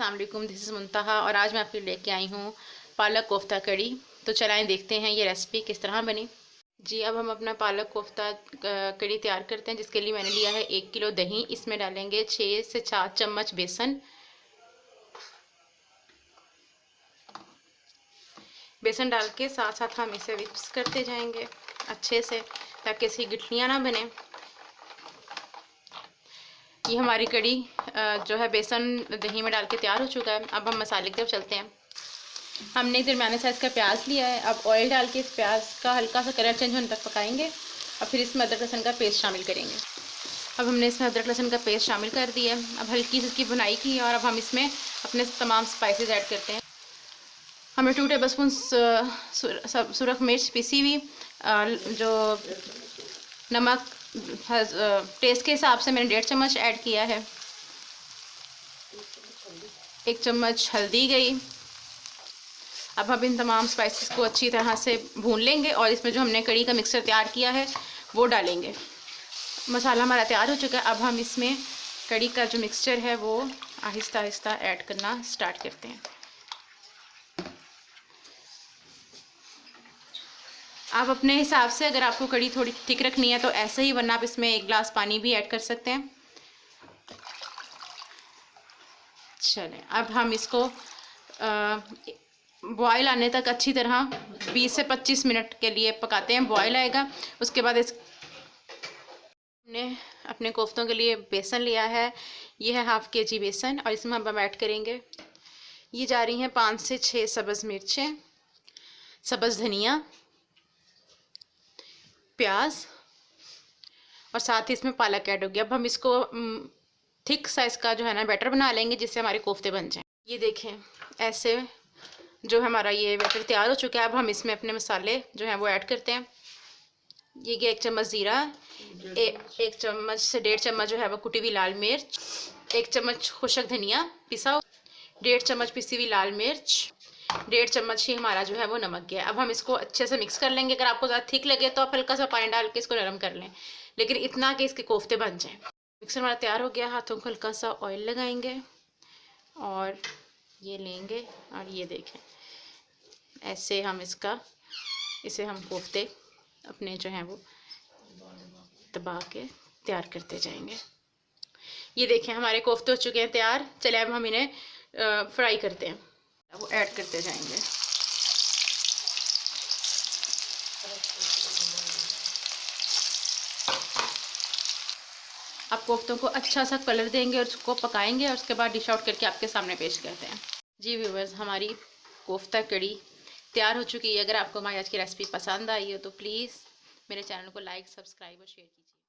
अस्सलाम वालेकुम, this is मुंतहा और आज मैं आपके लिए लेके आई हूँ पालक कोफ्ता कड़ी। तो चलाएं देखते हैं ये रेसिपी किस तरह बनी। जी, अब हम अपना पालक कोफ्ता कड़ी तैयार करते हैं, जिसके लिए मैंने लिया है 1 किलो दही। इसमें डालेंगे 6 से 4 चम्मच बेसन। बेसन डाल के साथ साथ हम इसे मिक्स करते जाएंगे अच्छे से, ताकि इसकी गिठलियाँ ना बने। ये हमारी कड़ी जो है बेसन दही में डाल के तैयार हो चुका है। अब हम मसाले की तरफ चलते हैं। हमने एक दरमियाने साइज़ का प्याज लिया है। अब ऑयल डाल के इस प्याज का हल्का सा कलर चेंज होने तक पकाएंगे और फिर इसमें अदरक लहसुन का पेस्ट शामिल करेंगे। अब हमने इसमें अदरक लहसुन का पेस्ट शामिल कर दिया। अब हल्की सी इसकी भुनाई की और अब हम इसमें अपने तमाम स्पाइसेस ऐड करते हैं। हमने 2 टेबलस्पून सुरख मिर्च पिसी हुई, जो नमक टेस्ट के हिसाब से मैंने 1.5 चम्मच ऐड किया है। 1 चम्मच हल्दी गई। अब हम इन तमाम स्पाइसेस को अच्छी तरह से भून लेंगे और इसमें जो हमने कड़ी का मिक्सचर तैयार किया है वो डालेंगे। मसाला हमारा तैयार हो चुका है। अब हम इसमें कड़ी का जो मिक्सचर है वो आहिस्ता आहिस्ता ऐड करना स्टार्ट करते हैं। आप अपने हिसाब से, अगर आपको कड़ी थोड़ी थिक रखनी है तो ऐसे ही, वरना आप इसमें 1 गिलास पानी भी ऐड कर सकते हैं। चलें, अब हम इसको बॉयल आने तक अच्छी तरह 20 से 25 मिनट के लिए पकाते हैं। बॉयल आएगा, उसके बाद हमने अपने कोफ्तों के लिए बेसन लिया है। ये है 1/2 kg बेसन और इसमें हम ऐड करेंगे, ये जा रही हैं 5 से 6 सब्ज़ मिर्चें, सब्ज़ धनिया, प्याज और साथ ही इसमें पालक ऐड हो गया। अब हम इसको थिक साइज़ का जो है ना बैटर बना लेंगे, जिससे हमारे कोफ्ते बन जाएं। ये देखें, ऐसे जो हमारा ये बैटर तैयार हो चुका है। अब हम इसमें अपने मसाले जो हैं वो ऐड करते हैं। ये 1 चम्मच ज़ीरा, 1 चम्मच से 1.5 चम्मच जो है वो कुटी हुई लाल मिर्च, 1 चम्मच खुशक धनिया पिसा, 1.5 चम्मच पिसी हुई लाल मिर्च, 1.5 चम्मच ही हमारा जो है वो नमक गया। अब हम इसको अच्छे से मिक्स कर लेंगे। अगर आपको ज़्यादा थिक लगे तो आप हल्का सा पानी डाल के इसको नरम कर लें, लेकिन इतना कि इसके कोफ्ते बन जाएँ। मिक्सर हमारा तैयार हो गया। हाथों को हल्का सा ऑयल लगाएंगे और ये लेंगे और ये देखें, ऐसे हम इसे हम कोफ्ते अपने जो हैं वो दबा के तैयार करते जाएंगे। ये देखें, हमारे कोफ्ते हो चुके हैं तैयार। चले अब हम इन्हें फ्राई करते हैं, वो ऐड करते जाएंगे। आप कोफ्तों को अच्छा सा कलर देंगे और उसको पकाएंगे और उसके बाद डिश आउट करके आपके सामने पेश करते हैं। जी व्यूवर्स, हमारी कोफ्ता कड़ी तैयार हो चुकी है। अगर आपको हमारी आज की रेसिपी पसंद आई हो तो प्लीज़ मेरे चैनल को लाइक, सब्सक्राइब और शेयर कीजिए।